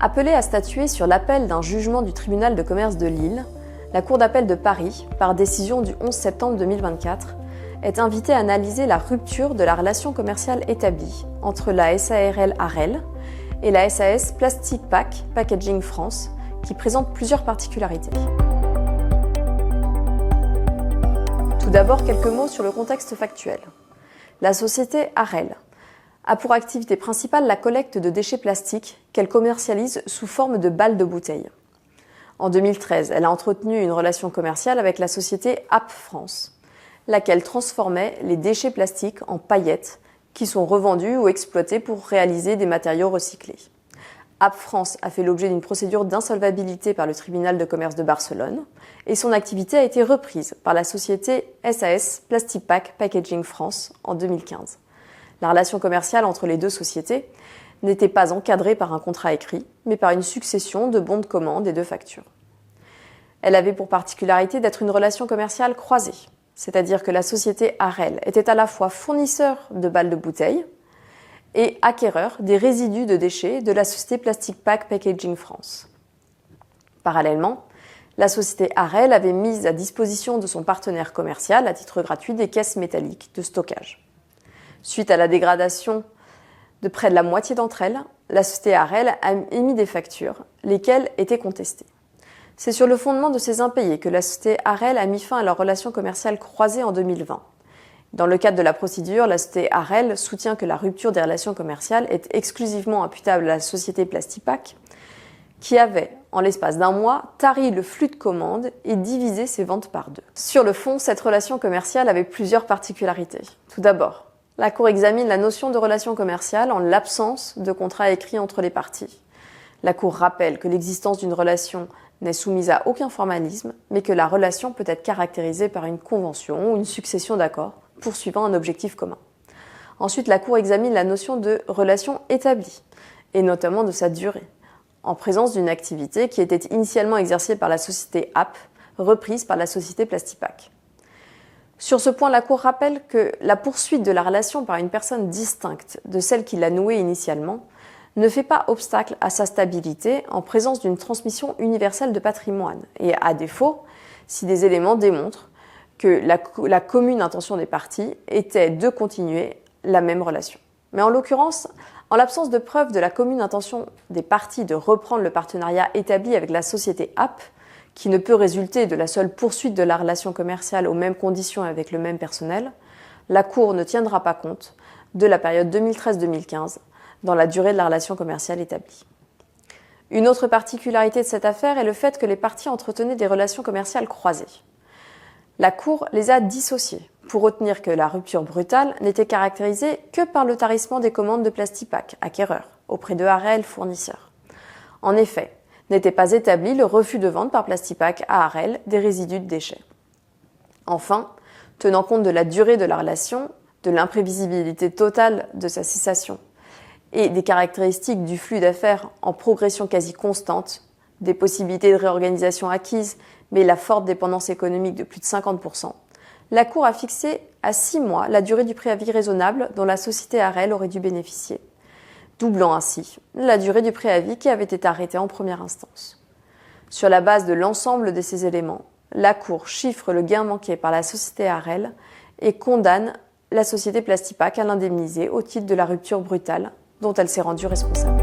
Appelée à statuer sur l'appel d'un jugement du tribunal de commerce de Lille, la Cour d'appel de Paris, par décision du 11 septembre 2024, est invitée à analyser la rupture de la relation commerciale établie entre la SARL Arel et la SAS Plastic Pack Packaging France, qui présente plusieurs particularités. Tout d'abord, quelques mots sur le contexte factuel. La société Arel a pour activité principale la collecte de déchets plastiques qu'elle commercialise sous forme de balles de bouteilles. En 2013, elle a entretenu une relation commerciale avec la société App France, laquelle transformait les déchets plastiques en paillettes qui sont revendus ou exploités pour réaliser des matériaux recyclés. App France a fait l'objet d'une procédure d'insolvabilité par le tribunal de commerce de Barcelone et son activité a été reprise par la société SAS Plastic Pack Packaging France en 2015. La relation commerciale entre les deux sociétés n'était pas encadrée par un contrat écrit, mais par une succession de bons de commande et de factures. Elle avait pour particularité d'être une relation commerciale croisée, c'est-à-dire que la société Arel était à la fois fournisseur de balles de bouteilles et acquéreur des résidus de déchets de la société Plastic Pack Packaging France. Parallèlement, la société Arel avait mis à disposition de son partenaire commercial à titre gratuit des caisses métalliques de stockage. Suite à la dégradation de près de la moitié d'entre elles, la société Arel a émis des factures, lesquelles étaient contestées. C'est sur le fondement de ces impayés que la société Arel a mis fin à leur relation commerciale croisée en 2020. Dans le cadre de la procédure, la société Arel soutient que la rupture des relations commerciales est exclusivement imputable à la société Plastipack, qui avait, en l'espace d'un mois, tari le flux de commandes et divisé ses ventes par deux. Sur le fond, cette relation commerciale avait plusieurs particularités. Tout d'abord, la Cour examine la notion de relation commerciale en l'absence de contrat écrit entre les parties. La Cour rappelle que l'existence d'une relation n'est soumise à aucun formalisme, mais que la relation peut être caractérisée par une convention ou une succession d'accords poursuivant un objectif commun. Ensuite, la Cour examine la notion de relation établie, et notamment de sa durée, en présence d'une activité qui était initialement exercée par la société App, reprise par la société Plastipack. Sur ce point, la Cour rappelle que la poursuite de la relation par une personne distincte de celle qui l'a nouée initialement ne fait pas obstacle à sa stabilité en présence d'une transmission universelle de patrimoine et, à défaut, si des éléments démontrent que la commune intention des parties était de continuer la même relation. Mais en l'occurrence, en l'absence de preuve de la commune intention des parties de reprendre le partenariat établi avec la société App, qui ne peut résulter de la seule poursuite de la relation commerciale aux mêmes conditions et avec le même personnel, la Cour ne tiendra pas compte de la période 2013-2015 dans la durée de la relation commerciale établie. Une autre particularité de cette affaire est le fait que les parties entretenaient des relations commerciales croisées. La Cour les a dissociées pour retenir que la rupture brutale n'était caractérisée que par le tarissement des commandes de Plastipack, acquéreur, auprès de Arel, fournisseur. En effet, n'était pas établi le refus de vente par Plastipack à Arel des résidus de déchets. Enfin, tenant compte de la durée de la relation, de l'imprévisibilité totale de sa cessation et des caractéristiques du flux d'affaires en progression quasi constante, des possibilités de réorganisation acquises, mais la forte dépendance économique de plus de 50%, la Cour a fixé à 6 mois la durée du préavis raisonnable dont la société Arel aurait dû bénéficier, doublant ainsi la durée du préavis qui avait été arrêtée en première instance. Sur la base de l'ensemble de ces éléments, la Cour chiffre le gain manqué par la société Arel et condamne la société Plastipack à l'indemniser au titre de la rupture brutale dont elle s'est rendue responsable.